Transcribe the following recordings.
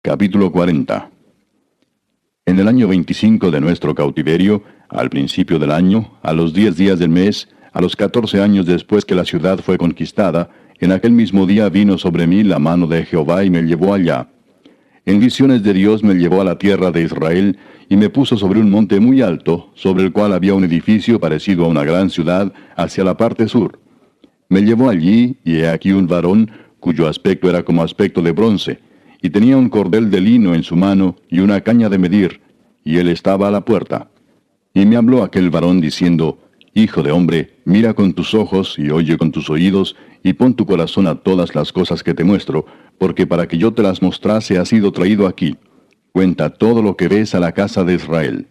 Capítulo 40. En el año 25 de nuestro cautiverio, al principio del año, a los 10 días del mes, a los 14 años después que la ciudad fue conquistada, en aquel mismo día vino sobre mí la mano de Jehová y me llevó allá. En visiones de Dios me llevó a la tierra de Israel y me puso sobre un monte muy alto, sobre el cual había un edificio parecido a una gran ciudad, hacia la parte sur. Me llevó allí, y he aquí un varón, cuyo aspecto era como aspecto de bronce, y tenía un cordel de lino en su mano y una caña de medir, y él estaba a la puerta. Y me habló aquel varón diciendo, Hijo de hombre, mira con tus ojos y oye con tus oídos, y pon tu corazón a todas las cosas que te muestro, porque para que yo te las mostrase has sido traído aquí. Cuenta todo lo que ves a la casa de Israel.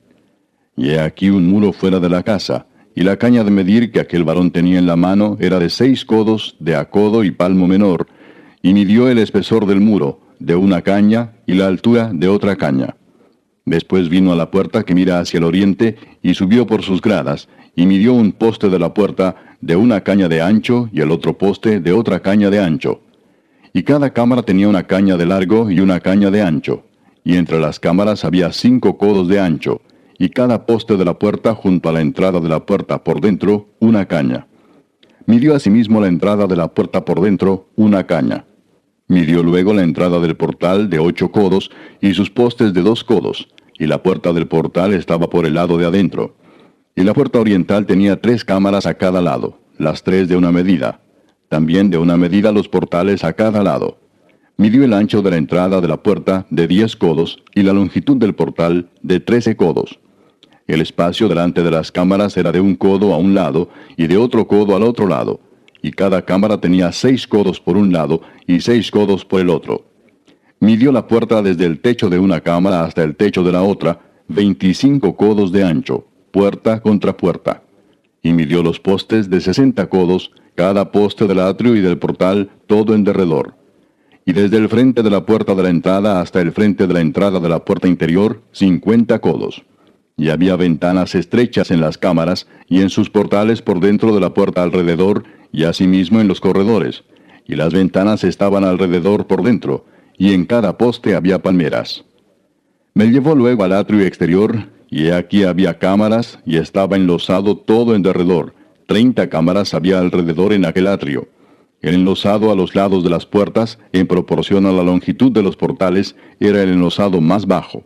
Y he aquí un muro fuera de la casa, y la caña de medir que aquel varón tenía en la mano era de 6 codos, de a codo y palmo menor, y midió el espesor del muro, de una caña, y la altura de otra caña. Después vino a la puerta que mira hacia el oriente, y subió por sus gradas, y midió un poste de la puerta de una caña de ancho, y el otro poste de otra caña de ancho. Y cada cámara tenía una caña de largo y una caña de ancho, y entre las cámaras había 5 codos de ancho, y cada poste de la puerta junto a la entrada de la puerta por dentro una caña. Midió asimismo la entrada de la puerta por dentro una caña. Midió luego la entrada del portal de 8 codos, y sus postes de 2 codos, y la puerta del portal estaba por el lado de adentro. Y la puerta oriental tenía 3 cámaras a cada lado, las 3 de una medida. También de una medida los portales a cada lado. Midió el ancho de la entrada de la puerta de 10 codos, y la longitud del portal de 13 codos. El espacio delante de las cámaras era de 1 codo a un lado, y de otro codo al otro lado, y cada cámara tenía 6 codos por un lado, y 6 codos por el otro. Midió la puerta desde el techo de una cámara hasta el techo de la otra, 25 codos de ancho, puerta contra puerta. Y midió los postes de 60 codos, cada poste del atrio y del portal, todo en derredor. Y desde el frente de la puerta de la entrada hasta el frente de la entrada de la puerta interior, 50 codos. Y había ventanas estrechas en las cámaras, y en sus portales por dentro de la puerta alrededor, y asimismo en los corredores. Y las ventanas estaban alrededor por dentro, y en cada poste había palmeras. Me llevó luego al atrio exterior, y he aquí había cámaras, y estaba enlosado todo en derredor. 30 cámaras había alrededor en aquel atrio. El enlosado a los lados de las puertas, en proporción a la longitud de los portales, era el enlosado más bajo.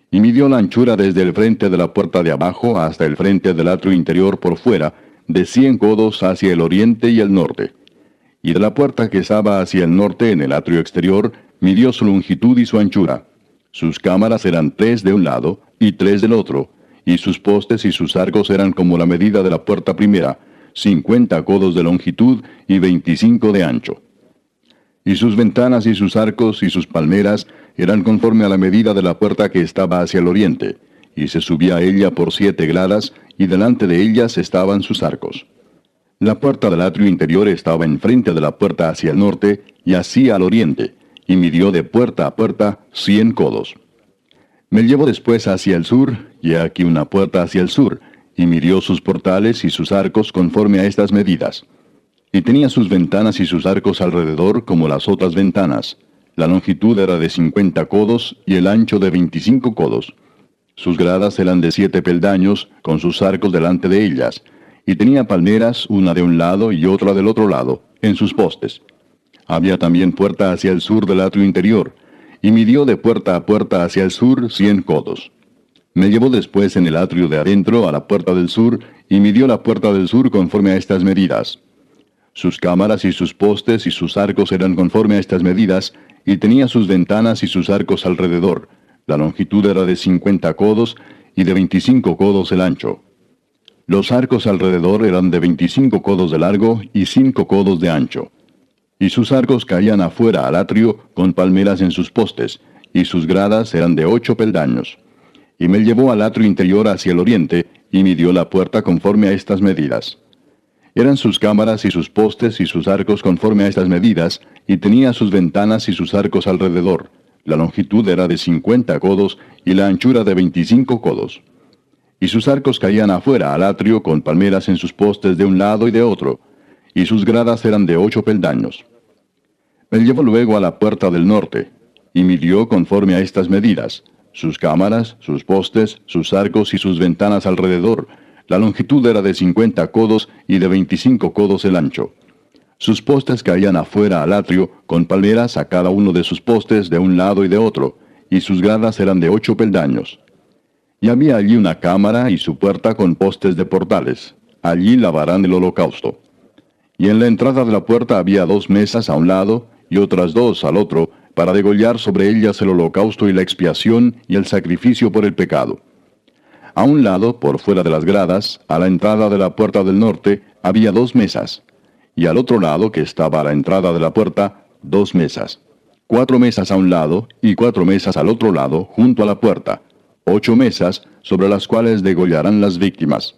Y midió la anchura desde el frente de la puerta de abajo hasta el frente del atrio interior por fuera, de 100 codos hacia el oriente y el norte. Y de la puerta que estaba hacia el norte en el atrio exterior, midió su longitud y su anchura. Sus cámaras eran 3 de un lado y 3 del otro, y sus postes y sus arcos eran como la medida de la puerta primera, 50 codos de longitud y 25 de ancho. Y sus ventanas y sus arcos y sus palmeras eran conforme a la medida de la puerta que estaba hacia el oriente, y se subía a ella por 7 gradas, y delante de ellas estaban sus arcos. La puerta del atrio interior estaba enfrente de la puerta hacia el norte, y así al oriente, y midió de puerta a puerta 100 codos. Me llevó después hacia el sur, y he aquí una puerta hacia el sur, y midió sus portales y sus arcos conforme a estas medidas. Y tenía sus ventanas y sus arcos alrededor como las otras ventanas. La longitud era de 50 codos, y el ancho de 25 codos. Sus gradas eran de 7 peldaños, con sus arcos delante de ellas, y tenía palmeras, una de un lado y otra del otro lado, en sus postes. Había también puerta hacia el sur del atrio interior, y midió de puerta a puerta hacia el sur 100 codos. Me llevó después en el atrio de adentro a la puerta del sur, y midió la puerta del sur conforme a estas medidas. Sus cámaras y sus postes y sus arcos eran conforme a estas medidas, y tenía sus ventanas y sus arcos alrededor. La longitud era de 50 codos, y de 25 codos el ancho. Los arcos alrededor eran de 25 codos de largo y 5 codos de ancho. Y sus arcos caían afuera al atrio con palmeras en sus postes, y sus gradas eran de 8 peldaños. Y me llevó al atrio interior hacia el oriente, y midió la puerta conforme a estas medidas. Eran sus cámaras y sus postes y sus arcos conforme a estas medidas, y tenía sus ventanas y sus arcos alrededor. La longitud era de 50 codos, y la anchura de 25 codos. Y sus arcos caían afuera al atrio con palmeras en sus postes de un lado y de otro, y sus gradas eran de 8 peldaños. Me llevó luego a la puerta del norte, y midió conforme a estas medidas: sus cámaras, sus postes, sus arcos y sus ventanas alrededor. La longitud era de 50 codos y de 25 codos el ancho. Sus postes caían afuera al atrio, con palmeras a cada uno de sus postes de un lado y de otro, y sus gradas eran de 8 peldaños. Y había allí una cámara y su puerta con postes de portales. Allí lavarán el holocausto. Y en la entrada de la puerta había 2 mesas a un lado y otras 2 al otro, para degollar sobre ellas el holocausto y la expiación y el sacrificio por el pecado. A un lado, por fuera de las gradas, a la entrada de la puerta del norte, había 2 mesas. Y al otro lado, que estaba a la entrada de la puerta, 2 mesas. 4 mesas a un lado y 4 mesas al otro lado, junto a la puerta. 8 mesas, sobre las cuales degollarán las víctimas.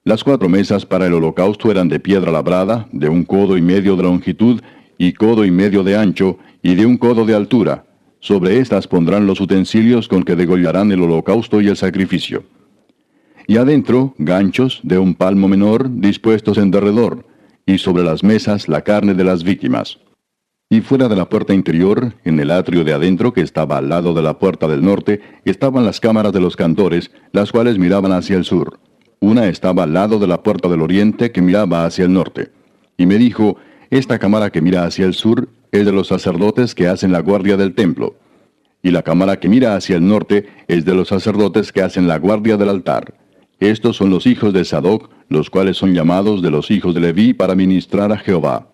Las 4 mesas para el holocausto eran de piedra labrada, de 1 codo y medio de longitud, y codo y medio de ancho, y de 1 codo de altura. Sobre estas pondrán los utensilios con que degollarán el holocausto y el sacrificio. Y adentro, ganchos de 1 palmo menor, dispuestos en derredor, y sobre las mesas la carne de las víctimas. Y fuera de la puerta interior, en el atrio de adentro que estaba al lado de la puerta del norte, estaban las cámaras de los cantores, las cuales miraban hacia el sur. Una estaba al lado de la puerta del oriente que miraba hacia el norte. Y me dijo: esta cámara que mira hacia el sur es de los sacerdotes que hacen la guardia del templo. Y la cámara que mira hacia el norte es de los sacerdotes que hacen la guardia del altar. Estos son los hijos de Sadoc, los cuales son llamados de los hijos de Leví para ministrar a Jehová.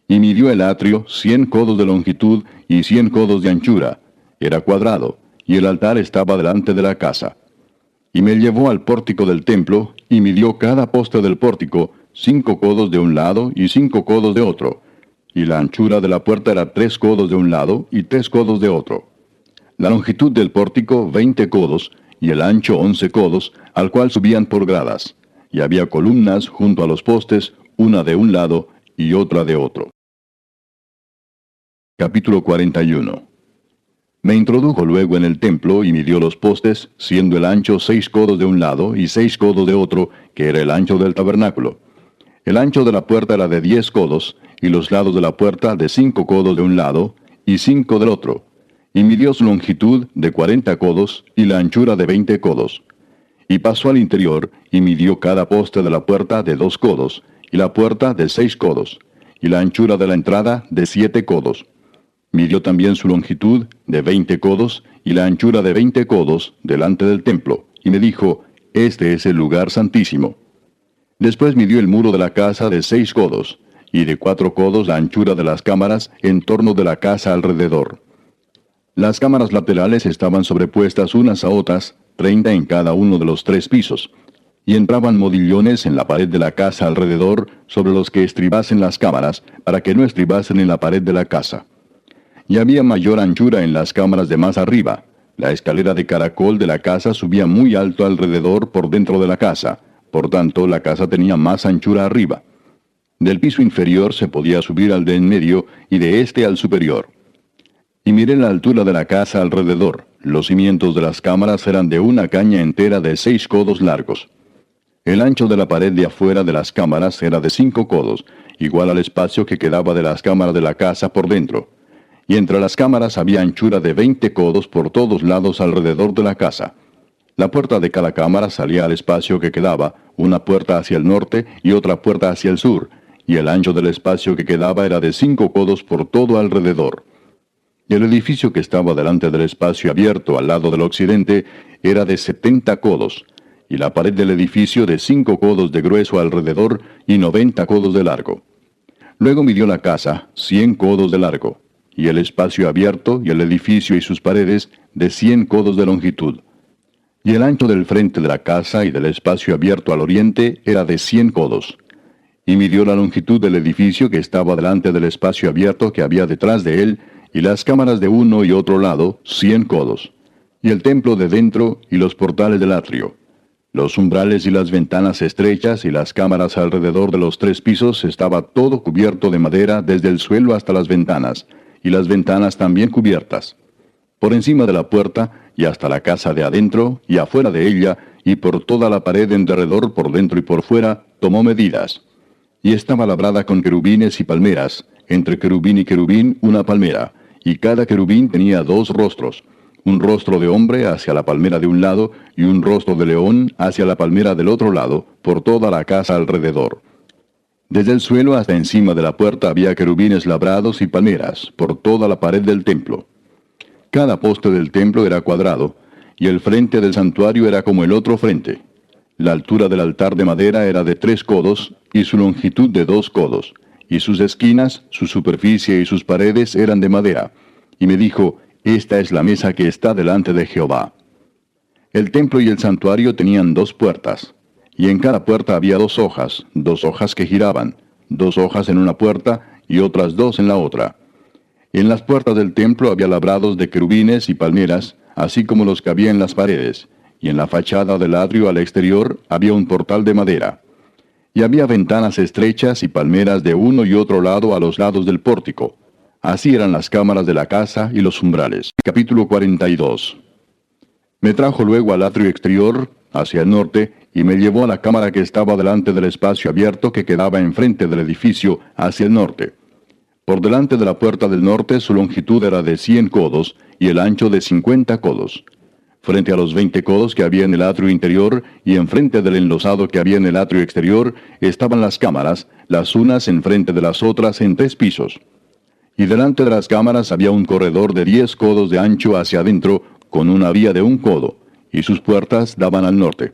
Y midió el atrio 100 codos de longitud y 100 codos de anchura. Era cuadrado, y el altar estaba delante de la casa. Y me llevó al pórtico del templo, y midió cada poste del pórtico 5 codos de un lado y 5 codos de otro. Y la anchura de la puerta era 3 codos de un lado y 3 codos de otro. La longitud del pórtico 20 codos, y el ancho 11 codos, al cual subían por gradas. Y había columnas junto a los postes, una de un lado y otra de otro. Capítulo 41. Me introdujo luego en el templo y midió los postes, siendo el ancho 6 codos de un lado y 6 codos de otro, que era el ancho del tabernáculo. El ancho de la puerta era de 10 codos, y los lados de la puerta de 5 codos de un lado y 5 del otro. Y midió su longitud de 40 codos y la anchura de 20 codos. Y pasó al interior y midió cada poste de la puerta de 2 codos, y la puerta de 6 codos, y la anchura de la entrada de 7 codos. Midió también su longitud de 20 codos y la anchura de 20 codos delante del templo, y me dijo: este es el lugar santísimo. Después midió el muro de la casa de 6 codos, y de 4 codos la anchura de las cámaras en torno de la casa alrededor. Las cámaras laterales estaban sobrepuestas unas a otras, 30 en cada uno de los 3 pisos, y entraban modillones en la pared de la casa alrededor sobre los que estribasen las cámaras, para que no estribasen en la pared de la casa. Y había mayor anchura en las cámaras de más arriba. La escalera de caracol de la casa subía muy alto alrededor por dentro de la casa, por tanto la casa tenía más anchura arriba. Del piso inferior se podía subir al de en medio y de este al superior. Y miré la altura de la casa alrededor. Los cimientos de las cámaras eran de una caña entera de 6 codos largos. El ancho de la pared de afuera de las cámaras era de 5 codos, igual al espacio que quedaba de las cámaras de la casa por dentro. Y entre las cámaras había anchura de 20 codos por todos lados alrededor de la casa. La puerta de cada cámara salía al espacio que quedaba, una puerta hacia el norte y otra puerta hacia el sur, y el ancho del espacio que quedaba era de 5 codos por todo alrededor. Y el edificio que estaba delante del espacio abierto al lado del occidente era de 70 codos, y la pared del edificio de 5 codos de grueso alrededor y 90 codos de largo. Luego midió la casa 100 codos de largo, y el espacio abierto y el edificio y sus paredes de 100 codos de longitud. Y el ancho del frente de la casa y del espacio abierto al oriente era de 100 codos. Y midió la longitud del edificio que estaba delante del espacio abierto que había detrás de él, y las cámaras de uno y otro lado, 100 codos. Y el templo de dentro y los portales del atrio. Los umbrales y las ventanas estrechas y las cámaras alrededor de los 3 pisos estaba todo cubierto de madera desde el suelo hasta las ventanas, y las ventanas también cubiertas. Por encima de la puerta, y hasta la casa de adentro, y afuera de ella, y por toda la pared en derredor por dentro y por fuera, tomó medidas. Y estaba labrada con querubines y palmeras, entre querubín y querubín una palmera, y cada querubín tenía 2 rostros, un rostro de hombre hacia la palmera de un lado y un rostro de león hacia la palmera del otro lado, por toda la casa alrededor. Desde el suelo hasta encima de la puerta había querubines labrados y palmeras, por toda la pared del templo. Cada poste del templo era cuadrado, y el frente del santuario era como el otro frente. La altura del altar de madera era de 3 codos, y su longitud de 2 codos, y sus esquinas, su superficie y sus paredes eran de madera. Y me dijo, esta es la mesa que está delante de Jehová. El templo y el santuario tenían 2 puertas, y en cada puerta había 2 hojas que giraban, 2 hojas en una puerta y otras 2 en la otra. En las puertas del templo había labrados de querubines y palmeras, así como los que había en las paredes, y en la fachada del atrio al exterior había un portal de madera. Y había ventanas estrechas y palmeras de uno y otro lado a los lados del pórtico. Así eran las cámaras de la casa y los umbrales. Capítulo 42. Me trajo luego al atrio exterior, hacia el norte, y me llevó a la cámara que estaba delante del espacio abierto que quedaba enfrente del edificio, hacia el norte. Por delante de la puerta del norte su longitud era de 100 codos, y el ancho de 50 codos. Frente a los 20 codos que había en el atrio interior, y enfrente del enlosado que había en el atrio exterior, estaban las cámaras, las unas enfrente de las otras en 3 pisos. Y delante de las cámaras había un corredor de 10 codos de ancho hacia adentro, con una vía de 1 codo, y sus puertas daban al norte.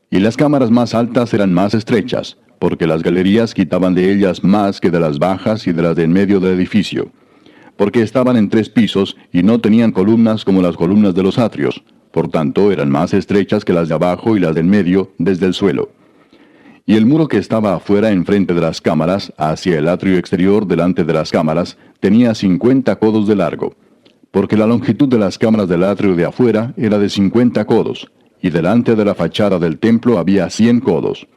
Y las cámaras más altas eran más estrechas, porque las galerías quitaban de ellas más que de las bajas y de las de en medio del edificio, porque estaban en 3 pisos y no tenían columnas como las columnas de los atrios, por tanto eran más estrechas que las de abajo y las del medio desde el suelo. Y el muro que estaba afuera enfrente de las cámaras, hacia el atrio exterior delante de las cámaras, tenía 50 codos de largo, porque la longitud de las cámaras del atrio de afuera era de 50 codos, y delante de la fachada del templo había 100 codos.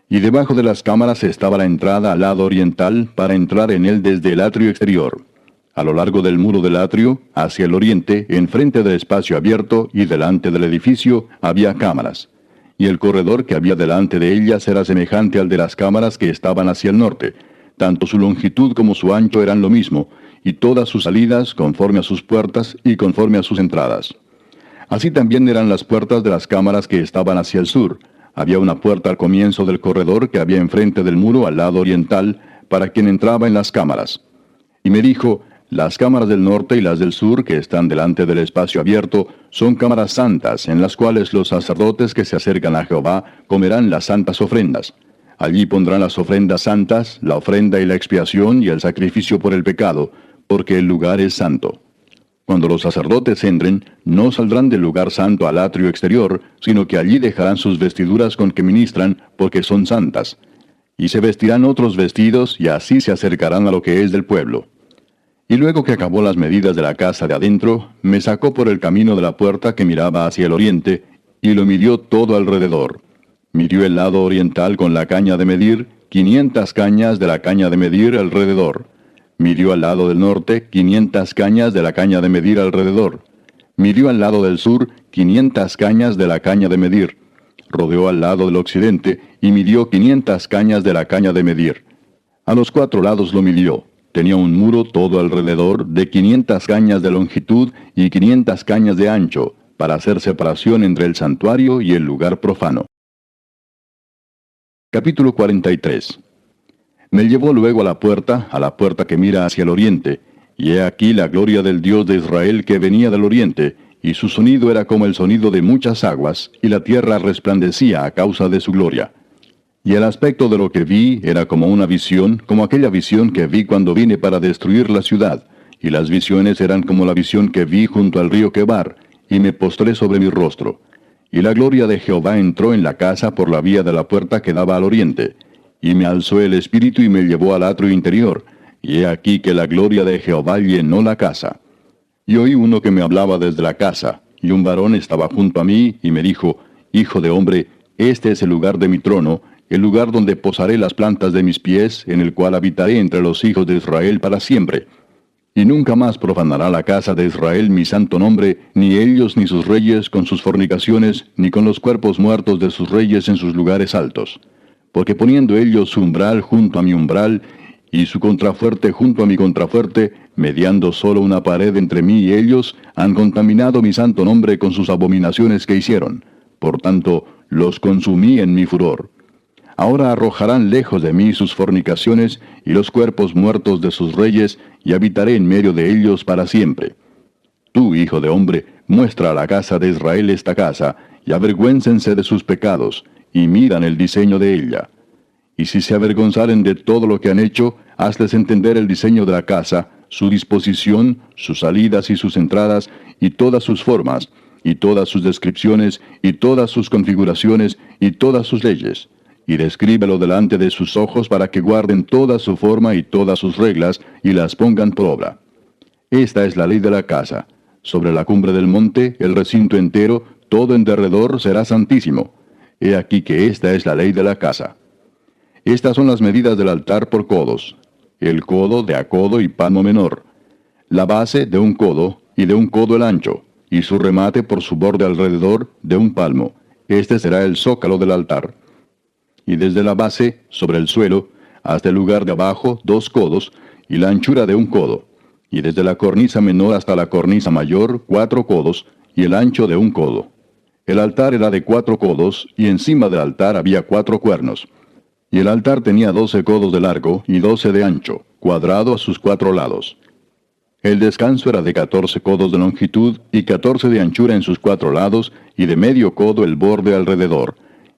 Y debajo de las cámaras estaba la entrada al lado oriental para entrar en él desde el atrio exterior. A lo largo del muro del atrio, hacia el oriente, enfrente del espacio abierto y delante del edificio, había cámaras. Y el corredor que había delante de ellas era semejante al de las cámaras que estaban hacia el norte. Tanto su longitud como su ancho eran lo mismo, y todas sus salidas conforme a sus puertas y conforme a sus entradas. Así también eran las puertas de las cámaras que estaban hacia el sur. Había una puerta al comienzo del corredor que había enfrente del muro al lado oriental, para quien entraba en las cámaras. Y me dijo, las cámaras del norte y las del sur, que están delante del espacio abierto, son cámaras santas, en las cuales los sacerdotes que se acercan a Jehová comerán las santas ofrendas. Allí pondrán las ofrendas santas, la ofrenda y la expiación y el sacrificio por el pecado, porque el lugar es santo. Cuando los sacerdotes entren, no saldrán del lugar santo al atrio exterior, sino que allí dejarán sus vestiduras con que ministran, porque son santas. Y se vestirán otros vestidos, y así se acercarán a lo que es del pueblo. Y luego que acabó las medidas de la casa de adentro, me sacó por el camino de la puerta que miraba hacia el oriente, y lo midió todo alrededor. Midió el lado oriental con la caña de medir, 500 cañas de la caña de medir alrededor. Midió al lado del norte, 500 cañas de la caña de medir alrededor. Midió al lado del sur, 500 cañas de la caña de medir. Rodeó al lado del occidente, y midió 500 cañas de la caña de medir. A los 4 lados lo midió. Tenía un muro todo alrededor de 500 cañas de longitud y 500 cañas de ancho, para hacer separación entre el santuario y el lugar profano. Capítulo 43. Me llevó luego a la puerta que mira hacia el oriente, y he aquí la gloria del Dios de Israel que venía del oriente, y su sonido era como el sonido de muchas aguas, y la tierra resplandecía a causa de su gloria. Y el aspecto de lo que vi era como una visión, como aquella visión que vi cuando vine para destruir la ciudad, y las visiones eran como la visión que vi junto al río Quebar, y me postré sobre mi rostro. Y la gloria de Jehová entró en la casa por la vía de la puerta que daba al oriente, y me alzó el espíritu y me llevó al atrio interior, y he aquí que la gloria de Jehová llenó la casa. Y oí uno que me hablaba desde la casa, y un varón estaba junto a mí, y me dijo, Hijo de hombre, este es el lugar de mi trono, el lugar donde posaré las plantas de mis pies, en el cual habitaré entre los hijos de Israel para siempre. Y nunca más profanará la casa de Israel mi santo nombre, ni ellos ni sus reyes con sus fornicaciones, ni con los cuerpos muertos de sus reyes en sus lugares altos. Porque poniendo ellos su umbral junto a mi umbral, y su contrafuerte junto a mi contrafuerte, mediando solo una pared entre mí y ellos, han contaminado mi santo nombre con sus abominaciones que hicieron. Por tanto, los consumí en mi furor. Ahora arrojarán lejos de mí sus fornicaciones y los cuerpos muertos de sus reyes, y habitaré en medio de ellos para siempre. Tú, hijo de hombre, muestra a la casa de Israel esta casa, y avergüéncense de sus pecados, y miran el diseño de ella. Y si se avergonzaren de todo lo que han hecho, hazles entender el diseño de la casa, su disposición, sus salidas y sus entradas, y todas sus formas, y todas sus descripciones, y todas sus configuraciones, y todas sus leyes. Y descríbelo delante de sus ojos para que guarden toda su forma y todas sus reglas, y las pongan por obra. Esta es la ley de la casa. Sobre la cumbre del monte, el recinto entero, todo en derredor será santísimo. He aquí que esta es la ley de la casa. Estas son las medidas del altar por codos. El codo de a codo y palmo menor. La base de un codo, y de un codo el ancho, y su remate por su borde alrededor de un palmo. Este será el zócalo del altar. Y desde la base, sobre el suelo, hasta el lugar de abajo, 2 codos, y la anchura de un codo. Y desde la cornisa menor hasta la cornisa mayor, 4 codos, y el ancho de un codo. El altar era de 4 codos, y encima del altar había 4 cuernos. Y el altar tenía 12 codos de largo, y 12 de ancho, cuadrado a sus 4 lados. El descanso era de 14 codos de longitud, y 14 de anchura en sus 4 lados, y de medio codo el borde alrededor,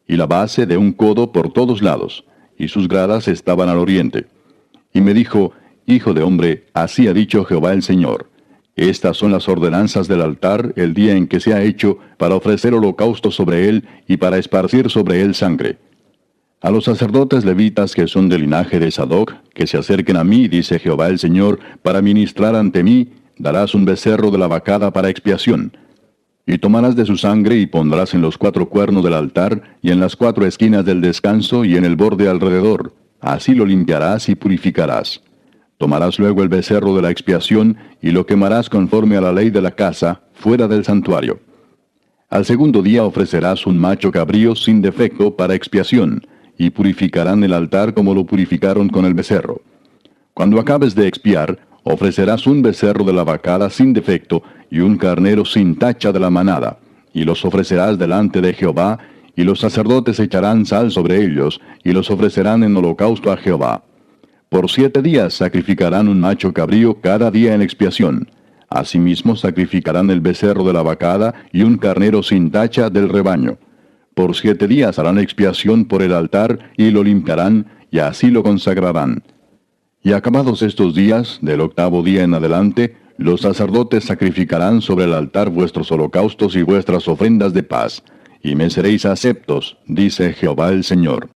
y la base de un codo por todos lados, y sus gradas estaban al oriente. Y me dijo, Hijo de hombre, así ha dicho Jehová el Señor. Estas son las ordenanzas del altar el día en que se ha hecho para ofrecer holocausto sobre él y para esparcir sobre él sangre. A los sacerdotes levitas que son del linaje de Sadoc, que se acerquen a mí, dice Jehová el Señor, para ministrar ante mí, darás un becerro de la vacada para expiación. Y tomarás de su sangre y pondrás en los 4 cuernos del altar, y en las 4 esquinas del descanso, y en el borde alrededor. Así lo limpiarás y purificarás. Tomarás luego el becerro de la expiación, y lo quemarás conforme a la ley de la casa, fuera del santuario. Al segundo día ofrecerás un macho cabrío sin defecto para expiación, y purificarán el altar como lo purificaron con el becerro. Cuando acabes de expiar, ofrecerás un becerro de la vacada sin defecto, y un carnero sin tacha de la manada, y los ofrecerás delante de Jehová, y los sacerdotes echarán sal sobre ellos, y los ofrecerán en holocausto a Jehová. Por 7 días sacrificarán un macho cabrío cada día en expiación. Asimismo sacrificarán el becerro de la vacada y un carnero sin tacha del rebaño. Por 7 días harán expiación por el altar y lo limpiarán, y así lo consagrarán. Y acabados estos días, del 8º día en adelante, los sacerdotes sacrificarán sobre el altar vuestros holocaustos y vuestras ofrendas de paz, y me seréis aceptos, dice Jehová el Señor.